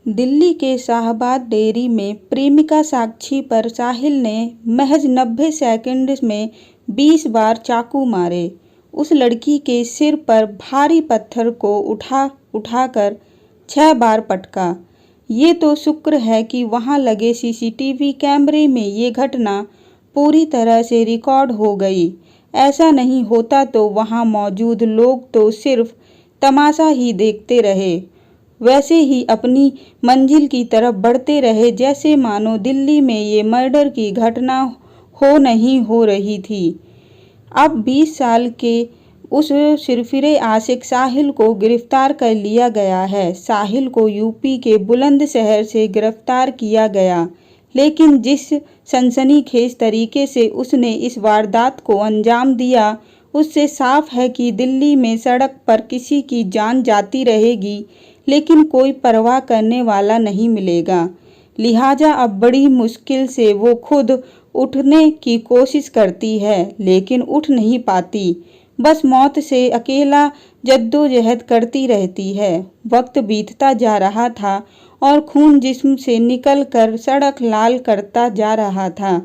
दिल्ली के शाहबाद डेयरी में प्रेमिका साक्षी पर साहिल ने महज 90 सेकंड में 20 बार चाकू मारे। उस लड़की के सिर पर भारी पत्थर को उठाकर 6 बार पटका। ये तो शुक्र है कि वहां लगे सीसीटीवी कैमरे में ये घटना पूरी तरह से रिकॉर्ड हो गई। ऐसा नहीं होता तो वहां मौजूद लोग तो सिर्फ तमाशा ही देखते रहे, वैसे ही अपनी मंजिल की तरफ बढ़ते रहे जैसे मानो दिल्ली में ये मर्डर की घटना नहीं हो रही थी। अब 20 साल के उस सिरफिरे आशिक साहिल को गिरफ्तार कर लिया गया है। साहिल को यूपी के बुलंदशहर से गिरफ्तार किया गया, लेकिन जिस सनसनीखेज तरीके से उसने इस वारदात को अंजाम दिया, उससे साफ है कि दिल्ली में सड़क पर किसी की जान जाती रहेगी, लेकिन कोई परवाह करने वाला नहीं मिलेगा। लिहाजा अब बड़ी मुश्किल से वो खुद उठने की कोशिश करती है, लेकिन उठ नहीं पाती। बस मौत से अकेला जद्दोजहद करती रहती है। वक्त बीतता जा रहा था और खून जिस्म से निकलकर सड़क लाल करता जा रहा था।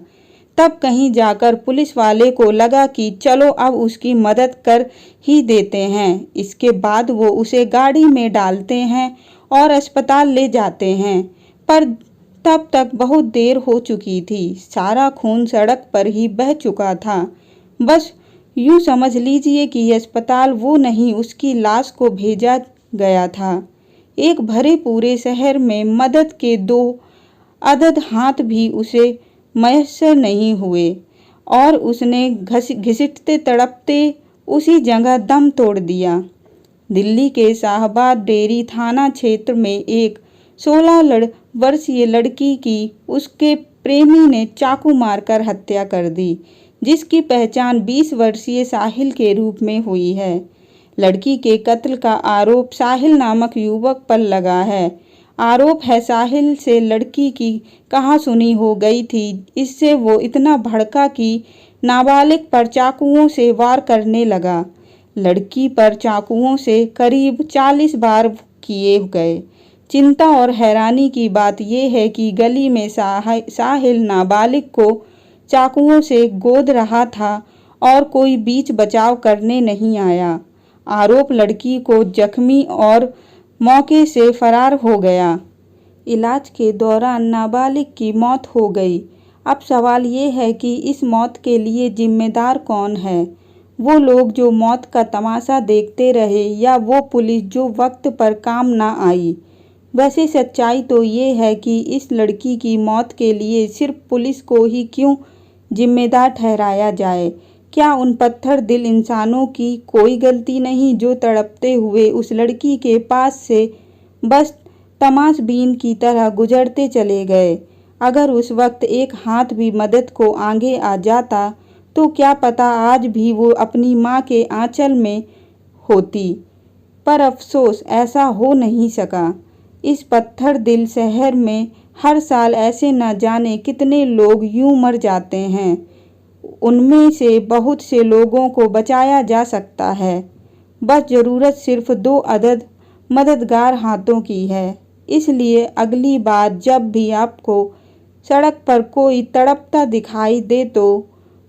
तब कहीं जाकर पुलिस वाले को लगा कि चलो अब उसकी मदद कर ही देते हैं। इसके बाद वो उसे गाड़ी में डालते हैं और अस्पताल ले जाते हैं, पर तब तक बहुत देर हो चुकी थी। सारा खून सड़क पर ही बह चुका था। बस यूं समझ लीजिए कि अस्पताल वो नहीं, उसकी लाश को भेजा गया था। एक भरे पूरे शहर में मदद के 2 अदद हाथ भी उसे मयस्सर नहीं हुए और उसने घसीटते तड़पते उसी जगह दम तोड़ दिया। दिल्ली के शाहबाद डेयरी थाना क्षेत्र में एक 16 वर्षीय लड़की की उसके प्रेमी ने चाकू मारकर हत्या कर दी, जिसकी पहचान 20 वर्षीय साहिल के रूप में हुई है। लड़की के कत्ल का आरोप साहिल नामक युवक पर लगा है। आरोप है साहिल से लड़की की कहासुनी हो गई थी। इससे वो इतना भड़का कि नाबालिग पर चाकुओं से वार करने लगा। लड़की पर चाकुओं से करीब 40 बार किए गए। चिंता और हैरानी की बात यह है कि गली में साहिल नाबालिग को चाकुओं से गोद रहा था और कोई बीच बचाव करने नहीं आया। आरोप लड़की को जख्मी और मौके से फरार हो गया। इलाज के दौरान नाबालिग की मौत हो गई। अब सवाल ये है कि इस मौत के लिए जिम्मेदार कौन है? वो लोग जो मौत का तमाशा देखते रहे या वो पुलिस जो वक्त पर काम ना आई? वैसे सच्चाई तो ये है कि इस लड़की की मौत के लिए सिर्फ पुलिस को ही क्यों जिम्मेदार ठहराया जाए? क्या उन पत्थर दिल इंसानों की कोई गलती नहीं जो तड़पते हुए उस लड़की के पास से बस तमाशबीन की तरह गुजरते चले गए? अगर उस वक्त एक हाथ भी मदद को आगे आ जाता तो क्या पता आज भी वो अपनी माँ के आंचल में होती। पर अफसोस ऐसा हो नहीं सका। इस पत्थर दिल शहर में हर साल ऐसे न जाने कितने लोग यूं मर जाते हैं। उनमें से बहुत से लोगों को बचाया जा सकता है। बस ज़रूरत सिर्फ 2 अदद मददगार हाथों की है। इसलिए अगली बार जब भी आपको सड़क पर कोई तड़पता दिखाई दे तो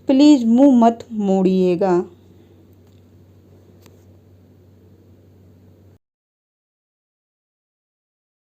प्लीज़ मुंह मत मोड़िएगा।